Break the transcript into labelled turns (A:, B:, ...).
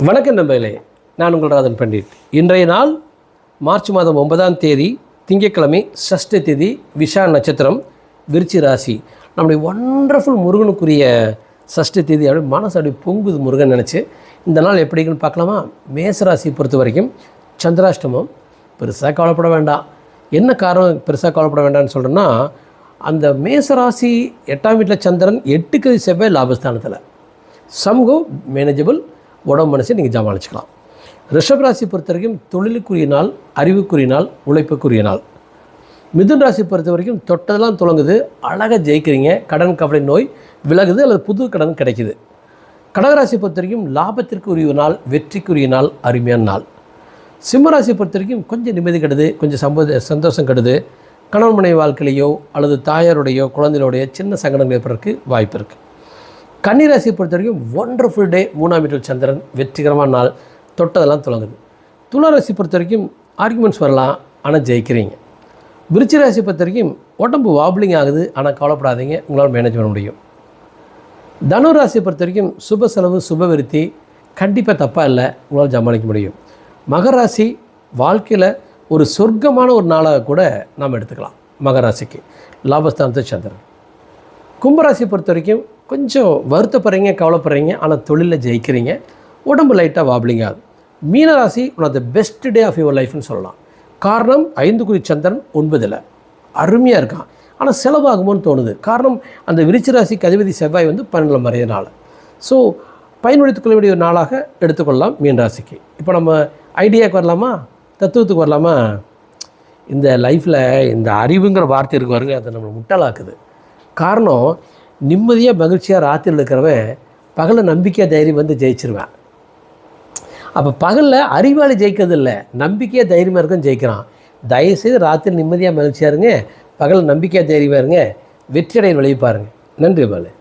A: வணக்கம் நண்பர்களே, நான் உங்கள் ராதன் பண்டிட். இன்றைய நாள் மார்ச் மாதம் 9ஆம் தேதி திங்கட்கிழமை, சஷ்டி திதி, விஷா நட்சத்திரம், விருச்சி ராசி. நம்முடைய ஒண்டர்ஃபுல் முருகனுக்குரிய சஷ்டி திதி. அப்படி மனசு அப்படி பொங்குது முருகன் நினச்சி. இந்த நாள் எப்படின்னு பார்க்கலாமா? மேசராசி பொறுத்த வரைக்கும் சந்திராஷ்டமம். பெருசாக கவலைப்பட வேண்டாம். என்ன காரணம் பெருசாக கவலைப்பட வேண்டாம்னு சொல்கிறேன்னா, அந்த மேசராசி 8ஆம் வீட்டில் சந்திரன், 8க்கு செவ்வாய் லாபஸ்தானத்தில். சம்கோ மேனேஜபிள், உடம்பு மனசை நீங்கள் சமாளிச்சுக்கலாம். ரிஷபராசி பொறுத்த வரைக்கும் தொழிலுக்குரிய நாள், அறிவுக்குரிய நாள், உழைப்புக்குரிய நாள். மிதுன் ராசி பொறுத்த வரைக்கும் தொட்டதெல்லாம் தொடங்குது, அழகாக ஜெயிக்கிறீங்க, கடன் கவலை நோய் விலகுது அல்லது புது கடன் கிடைக்குது. கடகராசி பொறுத்த வரைக்கும் லாபத்திற்கு உரிய நாள், வெற்றிக்குரிய நாள், அருமையான நாள். சிம்மராசி பொறுத்த வரைக்கும் கொஞ்சம் நிம்மதி கெடுது, கொஞ்சம் சந்தோஷம் கெடுது. கணவன் மனைவி வாழ்க்கையிலையோ அல்லது தாயாருடையோ குழந்தைகளுடைய சின்ன சங்கடங்கள் ஏற்படுறதுக்கு வாய்ப்பு இருக்குது. கன்னிராசியை பொறுத்த வரைக்கும் ஒண்டர்ஃபுல் டே, 3ஆம் வீட்டில் சந்திரன், வெற்றிகரமான நாள், தொட்டதெல்லாம் தொடங்குது. துளாராசி பொறுத்த வரைக்கும் ஆர்குமெண்ட்ஸ் வரலாம், ஆனால் ஜெயிக்கிறீங்க. விருச்சிக ராசி பொறுத்த வரைக்கும் உடம்பு வாப்ளிங் ஆகுது, ஆனால் கவலைப்படாதீங்க, உங்களால் மேனேஜ் பண்ண முடியும். தனுராசியை பொறுத்த வரைக்கும் சுப செலவு, சுப விருத்தி கண்டிப்பாக தப்பாக இல்லை, உங்களால் சமாளிக்க முடியும். மகராசி வாழ்க்கையில் ஒரு சொர்க்கமான ஒரு நாளாக கூட நாம் எடுத்துக்கலாம். மகராசிக்கு லாபஸ்தானத்தை சந்திரன். கும்பராசி பொறுத்த வரைக்கும் கொஞ்சம் வருத்தப்படுறீங்க, கவலைப்படுறீங்க, ஆனால் தொழிலில் ஜெயிக்கிறீங்க, உடம்பு லைட்டாக வாப்ளிங் ஆகுது. மீனராசி one of the best day of your லைஃப்னு சொல்லலாம். காரணம் 5 சந்திரன் 9ல் அருமையாக இருக்கான், ஆனால் செலவாகுமோன்னு தோணுது. காரணம் அந்த விருச்சிக ராசிக்கு அதிபதி செவ்வாய் 12 மறைய நாள். ஸோ பயன்படுத்திக் கொள்ள வேண்டிய ஒரு நாளாக எடுத்துக்கொள்ளலாம் மீன் ராசிக்கு. இப்போ நம்ம ஐடியாவுக்கு வரலாமா, தத்துவத்துக்கு வரலாமா? இந்த லைஃப்பில் இந்த அறிவுங்கிற வார்த்தை இருக்கு பாருங்க, அதை நம்மளை முட்டாளாக்குது. காரணம், நிம்மதியாக மகிழ்ச்சியாக ராத்திரியில் இருக்கிறவன் பகலில் நம்பிக்கையாக தைரியம் ஜெயிச்சிருவேன். அப்போ பகலில் அறிவாளி ஜெயிக்கிறது இல்லை, நம்பிக்கையாக தைரியமாக இருக்கும் ஜெயிக்கிறான். தயவுசெய்து ராத்திரி நிம்மதியாக மகிழ்ச்சியாக இருங்க, பகலில் நம்பிக்கையாக தைரியமாக இருங்க, வெற்றியடைய விளைவிப்பாருங்க. நன்றி பாலு.